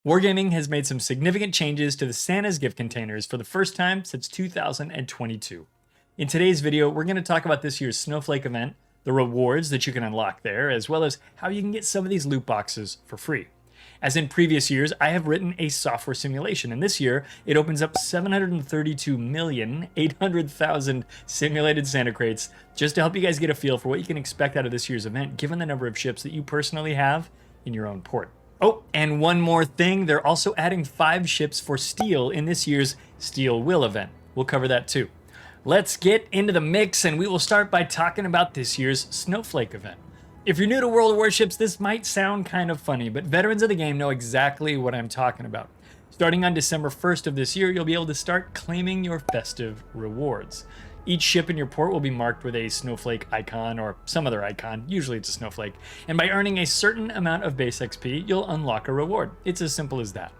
Wargaming has made some significant changes to the Santa's gift containers for the first time since 2022. In today's video, we're going to talk about this year's Snowflake event, the rewards that you can unlock there, as well as how you can get some of these loot boxes for free. As in previous years, I have written a software simulation, and this year it opens up 732,800,000 simulated Santa crates just to help you guys get a feel for what you can expect out of this year's event, given the number of ships that you personally have in your own port. Oh, and one more thing, they're also adding 5 ships for steel in this year's Steel Will event. We'll cover that too. Let's get into the mix, and we will start by talking about this year's Snowflake event. If you're new to World of Warships, this might sound kind of funny, but veterans of the game know exactly what I'm talking about. Starting on December 1st of this year, you'll be able to start claiming your festive rewards. Each ship in your port will be marked with a snowflake icon or some other icon, usually it's a snowflake, and by earning a certain amount of base XP, you'll unlock a reward. It's as simple as that.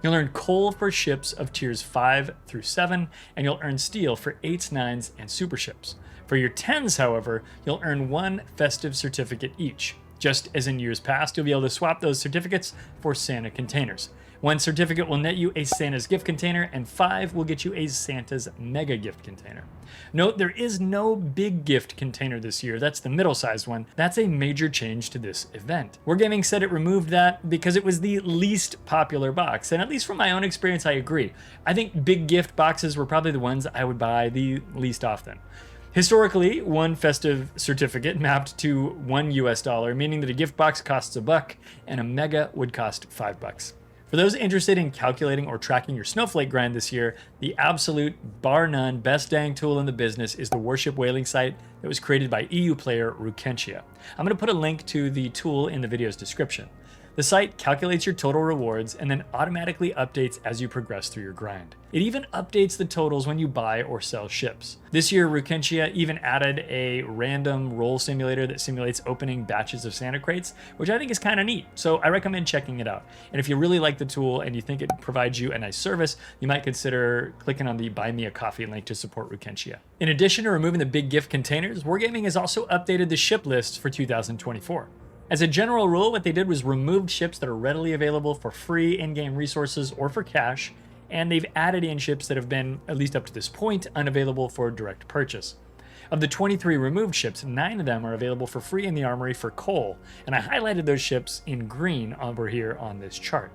You'll earn coal for ships of tiers 5 through 7, and you'll earn steel for 8s, 9s, and super ships. For your 10s, however, you'll earn 1 festive certificate each. Just as in years past, you'll be able to swap those certificates for Santa containers. 1 certificate will net you a Santa's gift container, and 5 will get you a Santa's mega gift container. Note, there is no big gift container this year. That's the middle-sized one. That's a major change to this event. Wargaming said it removed that because it was the least popular box, and at least from my own experience, I agree. I think big gift boxes were probably the ones I would buy the least often. Historically, 1 festive certificate mapped to $1 US, meaning that a gift box costs $1 and a mega would cost $5. For those interested in calculating or tracking your Snowflake grind this year, the absolute, bar none, best dang tool in the business is the Warship whaling site that was created by EU player Rukenshia. I'm going to put a link to the tool in the video's description. The site calculates your total rewards and then automatically updates as you progress through your grind. It even updates the totals when you buy or sell ships. This year, Rukenshia even added a random roll simulator that simulates opening batches of Santa crates, which I think is kind of neat, so I recommend checking it out. And if you really like the tool and you think it provides you a nice service, you might consider clicking on the Buy Me a Coffee link to support Rukenshia. In addition to removing the big gift containers, Wargaming has also updated the ship lists for 2024. As a general rule, what they did was remove ships that are readily available for free in-game resources or for cash, and they've added in ships that have been, at least up to this point, unavailable for direct purchase. Of the 23 removed ships, 9 of them are available for free in the armory for coal, and I highlighted those ships in green over here on this chart.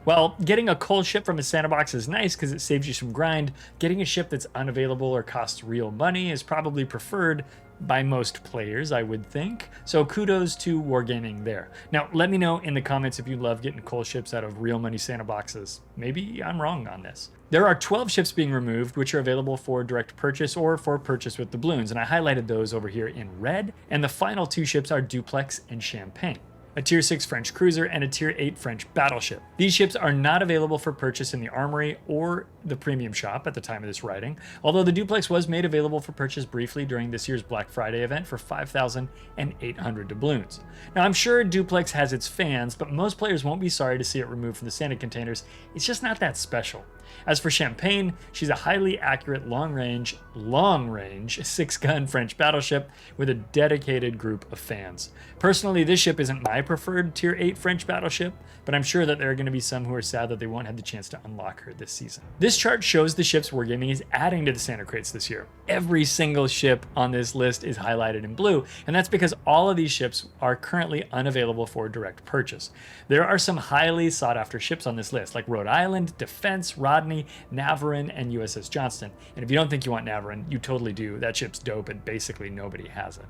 While getting a coal ship from a Santa box is nice because it saves you some grind, getting a ship that's unavailable or costs real money is probably preferred by most players, I would think. So kudos to Wargaming there. Now, let me know in the comments if you love getting coal ships out of real money Santa boxes. Maybe I'm wrong on this. There are 12 ships being removed, which are available for direct purchase or for purchase with doubloons, and I highlighted those over here in red, and the final 2 ships are Duplex and Champagne, a Tier 6 French cruiser, and a Tier 8 French battleship. These ships are not available for purchase in the armory or the premium shop at the time of this writing, although the Duplex was made available for purchase briefly during this year's Black Friday event for 5,800 doubloons. Now, I'm sure Duplex has its fans, but most players won't be sorry to see it removed from the Santa containers. It's just not that special. As for Champagne, she's a highly accurate long-range 6-gun French battleship with a dedicated group of fans. Personally, this ship isn't my preferred Tier 8 French battleship, but I'm sure that there are going to be some who are sad that they won't have the chance to unlock her this season. This chart shows the ships Wargaming is adding to the Santa crates this year. Every single ship on this list is highlighted in blue, and that's because all of these ships are currently unavailable for direct purchase. There are some highly sought-after ships on this list, like Rhode Island, Defense, Rodney, Navarin, and USS Johnston. And if you don't think you want Navarin, you totally do. That ship's dope, and basically nobody has it.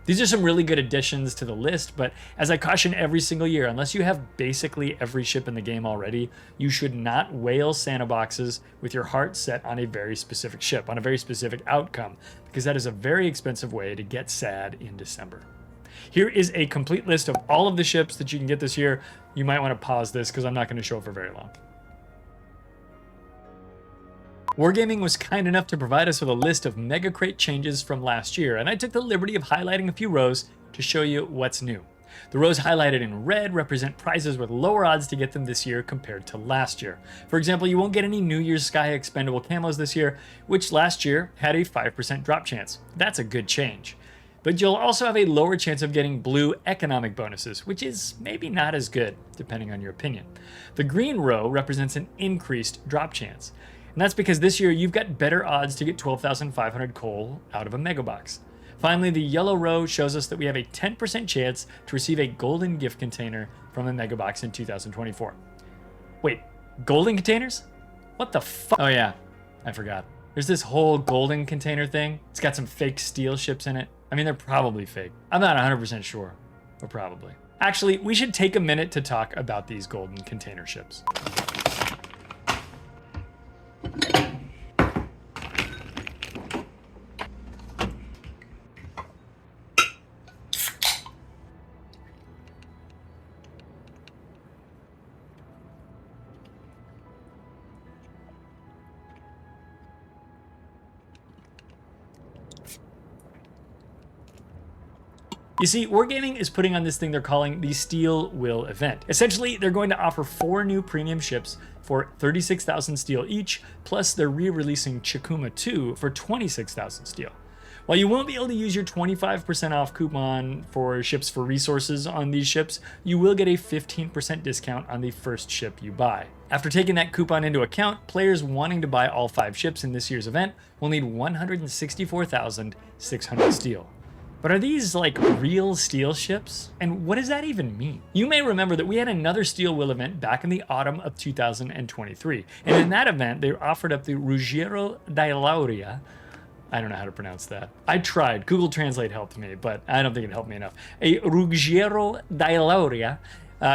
These are some really good additions to the list, but as I caution every single year, unless you have basically every ship in the game already, you should not whale Santa boxes with your heart set on a very specific ship, on a very specific outcome, because that is a very expensive way to get sad in December. Here is a complete list of all of the ships that you can get this year. You might want to pause this because I'm not going to show it for very long. Wargaming was kind enough to provide us with a list of mega crate changes from last year, and I took the liberty of highlighting a few rows to show you what's new. The rows highlighted in red represent prizes with lower odds to get them this year compared to last year. For example, you won't get any New Year's Sky expendable camos this year, which last year had a 5% drop chance. That's a good change. But you'll also have a lower chance of getting blue economic bonuses, which is maybe not as good, depending on your opinion. The green row represents an increased drop chance. And that's because this year you've got better odds to get 12,500 coal out of a mega box. Finally, the yellow row shows us that we have a 10% chance to receive a golden gift container from a mega box in 2024. Wait, golden containers? What the fuck? Oh yeah, I forgot. There's this whole golden container thing. It's got some fake steel ships in it. I mean, they're probably fake. I'm not 100% sure, but probably. Actually, we should take a minute to talk about these golden container ships. You see, Wargaming is putting on this thing they're calling the Steel Will event. Essentially, they're going to offer 4 new premium ships for 36,000 steel each, plus they're re-releasing Chikuma II for 26,000 steel. While you won't be able to use your 25% off coupon for ships for resources on these ships, you will get a 15% discount on the first ship you buy. After taking that coupon into account, players wanting to buy all 5 ships in this year's event will need 164,600 steel. But are these like real steel ships? And what does that even mean? You may remember that we had another Steel Will event back in the autumn of 2023. And in that event, they offered up the Ruggiero di Lauria. I don't know how to pronounce that. I tried. Google Translate helped me, but I don't think it helped me enough. A Ruggiero di Lauria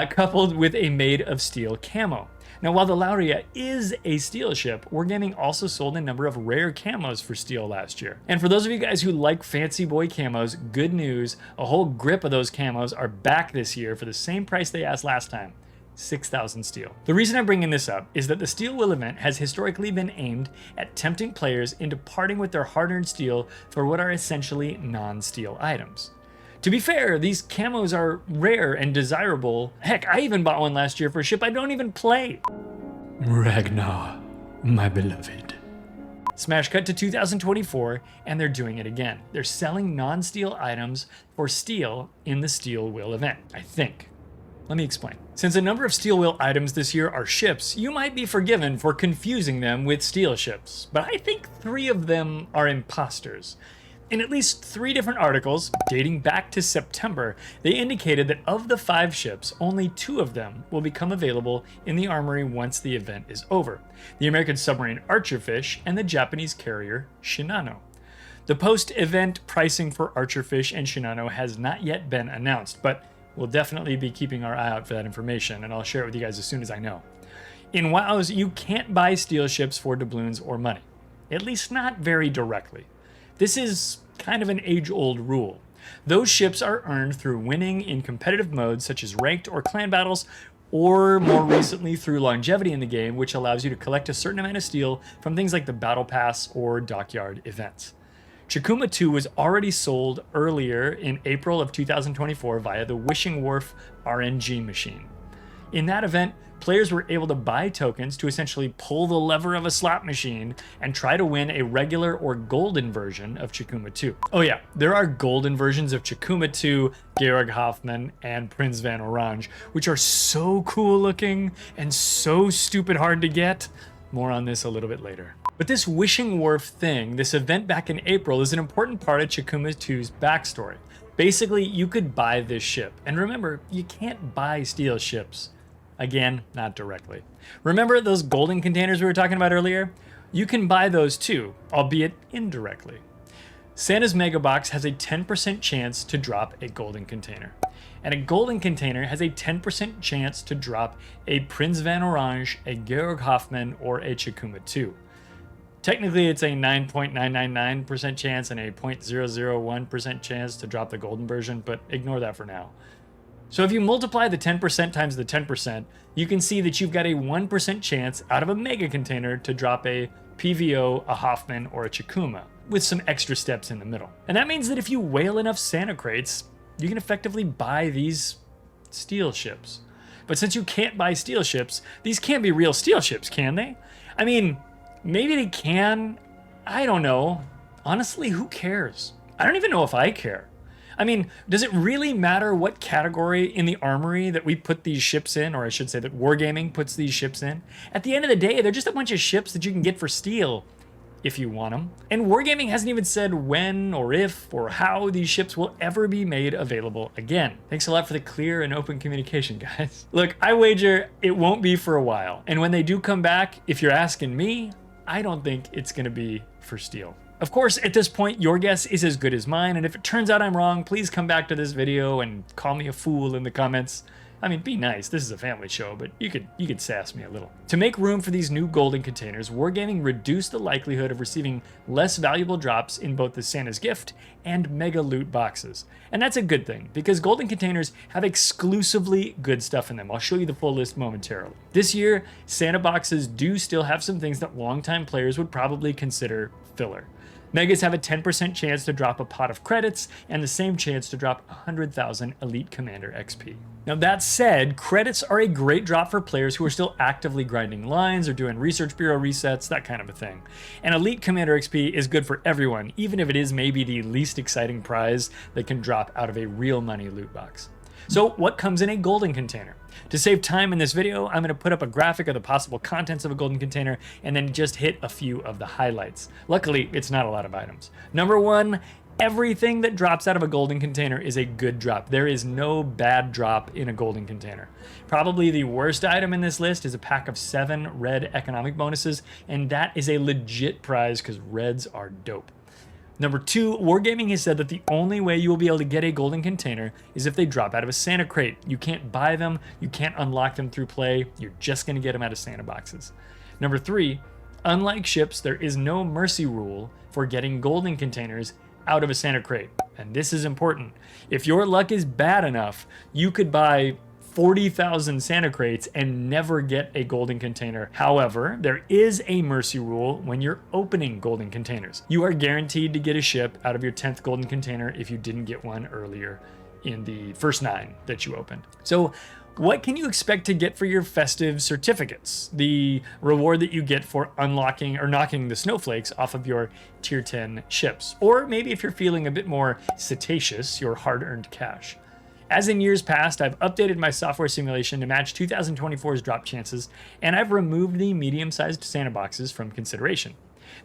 coupled with a made of steel camo. Now, while the Lauria is a steel ship, Wargaming also sold a number of rare camos for steel last year. And for those of you guys who like fancy boy camos, good news, a whole grip of those camos are back this year for the same price they asked last time, 6,000 steel. The reason I'm bringing this up is that the Steel Will event has historically been aimed at tempting players into parting with their hard-earned steel for what are essentially non-steel items. To be fair, these camos are rare and desirable. Heck, I even bought one last year for a ship I don't even play. Ragnar, my beloved. Smash cut to 2024, and they're doing it again. They're selling non-steel items for steel in the Steel Will event, I think. Let me explain. Since a number of Steel Will items this year are ships, you might be forgiven for confusing them with steel ships. But I think 3 of them are imposters. In at least 3 different articles, dating back to September, they indicated that of the 5 ships, only 2 of them will become available in the armory once the event is over. The American submarine Archerfish and the Japanese carrier Shinano. The post-event pricing for Archerfish and Shinano has not yet been announced, but we'll definitely be keeping our eye out for that information, and I'll share it with you guys as soon as I know. In WoWs, you can't buy steel ships for doubloons or money, at least not very directly. This is kind of an age-old rule. Those ships are earned through winning in competitive modes such as ranked or clan battles, or more recently through longevity in the game, which allows you to collect a certain amount of steel from things like the Battle Pass or Dockyard events. Chikuma II was already sold earlier in April of 2024 via the Wishing Wharf RNG machine. In that event, players were able to buy tokens to essentially pull the lever of a slot machine and try to win a regular or golden version of Chikuma II. Oh yeah, there are golden versions of Chikuma II, Georg Hoffmann, and Prince van Orange, which are so cool looking and so stupid hard to get. More on this a little bit later. But this Wishing Wharf thing, this event back in April, is an important part of Chikuma II's backstory. Basically, you could buy this ship. And remember, you can't buy steel ships. Again, not directly. Remember those golden containers we were talking about earlier? You can buy those too, albeit indirectly. Santa's Mega Box has a 10% chance to drop a golden container. And a golden container has a 10% chance to drop a Prince van Orange, a Georg Hoffmann, or a Chikuma II. Technically, it's a 9.999% chance and a 0.001% chance to drop the golden version, but ignore that for now. So if you multiply the 10% times the 10%, you can see that you've got a 1% chance out of a mega container to drop a PVO, a Hoffmann, or a Chikuma, with some extra steps in the middle. And that means that if you whale enough Santa crates, you can effectively buy these steel ships. But since you can't buy steel ships, these can't be real steel ships, can they? I mean, maybe they can. I don't know. Honestly, who cares? I don't even know if I care. I mean, does it really matter what category in the armory that we put these ships in, or I should say that Wargaming puts these ships in? At the end of the day, they're just a bunch of ships that you can get for steel if you want them. And Wargaming hasn't even said when or if or how these ships will ever be made available again. Thanks a lot for the clear and open communication, guys. Look, I wager it won't be for a while. And when they do come back, if you're asking me, I don't think it's going to be for steel. Of course, at this point, your guess is as good as mine, and if it turns out I'm wrong, please come back to this video and call me a fool in the comments. I mean, be nice, this is a family show, but you could sass me a little. To make room for these new golden containers, Wargaming reduced the likelihood of receiving less valuable drops in both the Santa's Gift and Mega Loot boxes. And that's a good thing, because golden containers have exclusively good stuff in them. I'll show you the full list momentarily. This year, Santa boxes do still have some things that longtime players would probably consider filler. Megas have a 10% chance to drop a pot of credits, and the same chance to drop 100,000 Elite Commander XP. Now that said, credits are a great drop for players who are still actively grinding lines or doing Research Bureau resets, that kind of a thing. And Elite Commander XP is good for everyone, even if it is maybe the least exciting prize that can drop out of a real money loot box. So what comes in a golden container? To save time in this video, I'm going to put up a graphic of the possible contents of a golden container and then just hit a few of the highlights. Luckily, it's not a lot of items. Number one, everything that drops out of a golden container is a good drop. There is no bad drop in a golden container. Probably the worst item in this list is a pack of 7 red economic bonuses, and that is a legit prize because reds are dope. Number 2, Wargaming has said that the only way you will be able to get a golden container is if they drop out of a Santa crate. You can't buy them, you can't unlock them through play, you're just going to get them out of Santa boxes. Number 3, unlike ships, there is no mercy rule for getting golden containers out of a Santa crate. And this is important. If your luck is bad enough, you could buy 40,000 Santa crates and never get a golden container. However, there is a mercy rule when you're opening golden containers. You are guaranteed to get a ship out of your 10th golden container if you didn't get one earlier in the first 9 that you opened. So what can you expect to get for your festive certificates? The reward that you get for unlocking or knocking the snowflakes off of your tier 10 ships. Or maybe if you're feeling a bit more cetaceous, your hard-earned cash. As in years past, I've updated my software simulation to match 2024's drop chances, and I've removed the medium-sized Santa boxes from consideration.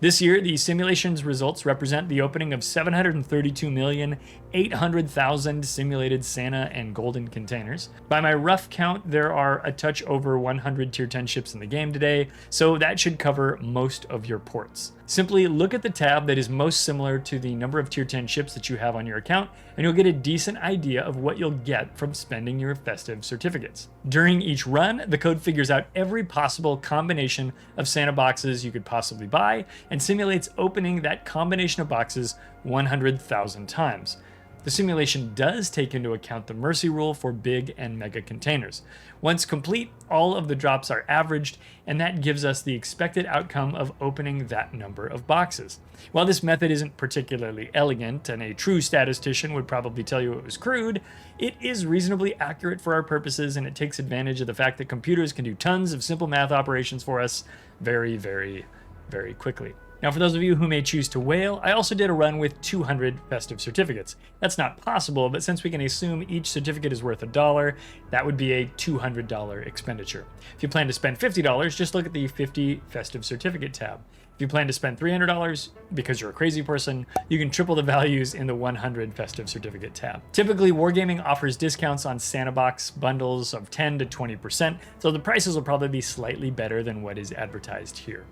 This year, the simulation's results represent the opening of 732,800,000 simulated Santa and golden containers. By my rough count, there are a touch over 100 tier 10 ships in the game today, so that should cover most of your ports. Simply look at the tab that is most similar to the number of tier 10 ships that you have on your account, and you'll get a decent idea of what you'll get from spending your festive certificates. During each run, the code figures out every possible combination of Santa boxes you could possibly buy, and simulates opening that combination of boxes 100,000 times. The simulation does take into account the mercy rule for big and mega containers. Once complete, all of the drops are averaged, and that gives us the expected outcome of opening that number of boxes. While this method isn't particularly elegant, and a true statistician would probably tell you it was crude, it is reasonably accurate for our purposes, and it takes advantage of the fact that computers can do tons of simple math operations for us very, very, very quickly. Now, for those of you who may choose to whale, I also did a run with 200 festive certificates. That's not possible, but since we can assume each certificate is worth $1, that would be a $200 expenditure. If you plan to spend $50, just look at the 50 festive certificate tab. If you plan to spend $300 because you're a crazy person, you can triple the values in the 100 festive certificate tab. Typically, Wargaming offers discounts on Santa box bundles of 10 to 20%, so the prices will probably be slightly better than what is advertised here.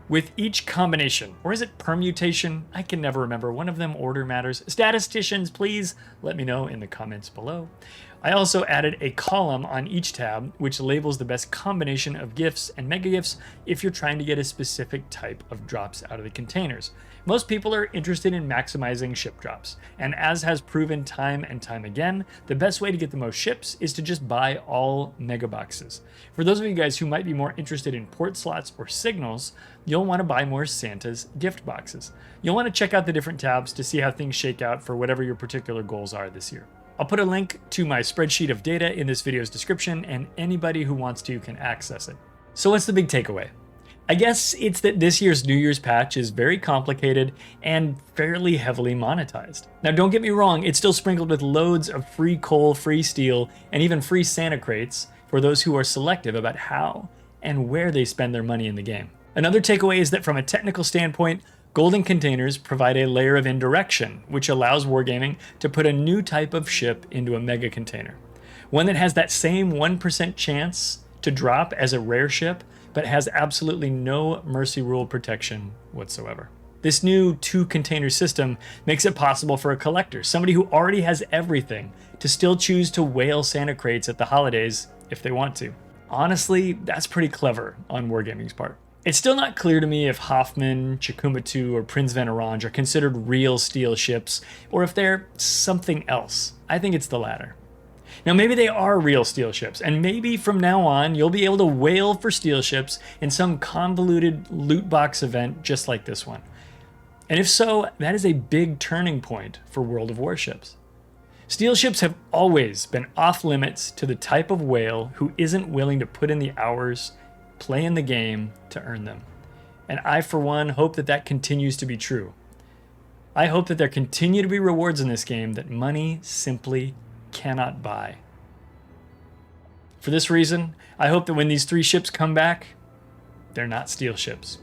With each combination, or is it permutation? I can never remember. One of them order matters. Statisticians, please let me know in the comments below. I also added a column on each tab which labels the best combination of gifts and mega gifts if you're trying to get a specific type of drops out of the containers. Most people are interested in maximizing ship drops, and as has proven time and time again, the best way to get the most ships is to just buy all mega boxes. For those of you guys who might be more interested in port slots or signals, you'll want to buy more Santa's gift boxes. You'll want to check out the different tabs to see how things shake out for whatever your particular goals are this year. I'll put a link to my spreadsheet of data in this video's description, and anybody who wants to can access it. So what's the big takeaway? I guess it's that this year's New Year's patch is very complicated and fairly heavily monetized. Now don't get me wrong, it's still sprinkled with loads of free coal, free steel, and even free Santa crates for those who are selective about how and where they spend their money in the game. Another takeaway is that from a technical standpoint, golden containers provide a layer of indirection, which allows wargaming to put a new type of ship into a mega container. One that has that same 1% chance to drop as a rare ship, but has absolutely no mercy rule protection whatsoever. This new 2-container system makes it possible for a collector, somebody who already has everything, to still choose to whale Santa crates at the holidays if they want to. Honestly, that's pretty clever on wargaming's part. It's still not clear to me if Hoffman, Chikuma II, or Prince van Orange are considered real steel ships, or if they're something else. I think it's the latter. Now maybe they are real steel ships, and maybe from now on you'll be able to whale for steel ships in some convoluted loot box event just like this one. And if so, that is a big turning point for World of Warships. Steel ships have always been off limits to the type of whale who isn't willing to put in the hours, play in the game to earn them. And I, for one, hope that that continues to be true. I hope that there continue to be rewards in this game that money simply cannot buy. For this reason, I hope that when these 3 ships come back, they're not steel ships.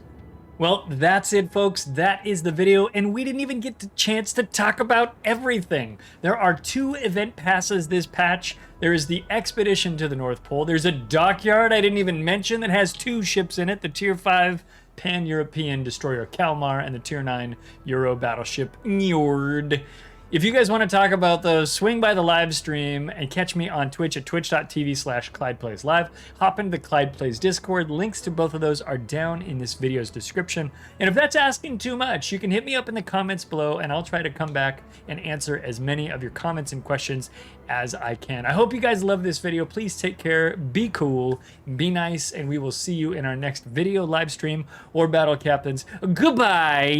Well, that's it, folks. That is the video, and we didn't even get the chance to talk about everything. There are 2 event passes this patch. There is the Expedition to the North Pole. There's a dockyard I didn't even mention that has 2 ships in it, the Tier 5 Pan-European destroyer Kalmar and the Tier 9 Euro battleship Njord. If you guys want to talk about those, swing by the live stream and catch me on Twitch at twitch.tv/ClydePlaysLive. Hop into the Clyde Plays Discord. Links to both of those are down in this video's description. And if that's asking too much, you can hit me up in the comments below and I'll try to come back and answer as many of your comments and questions as I can. I hope you guys love this video. Please take care, be cool, be nice, and we will see you in our next video, live stream, or Battle Captains. Goodbye!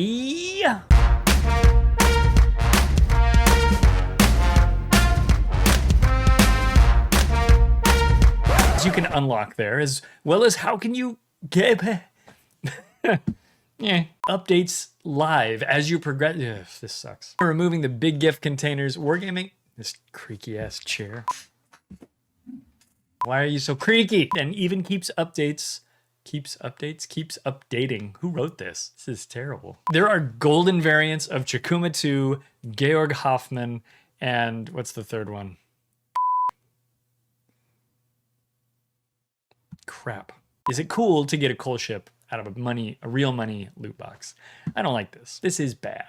You can unlock there, as well as how can you get updates live as you progress. Ugh, this sucks. Removing the big gift containers, wargaming. This creaky ass chair. Why are you so creaky? And even keeps updates. Keeps updating. Who wrote this? This is terrible. There are golden variants of Chikuma II, Georg Hoffman, and what's the third one? Crap. Is it cool to get a coal ship out of a real money loot box? I don't like this. This is bad.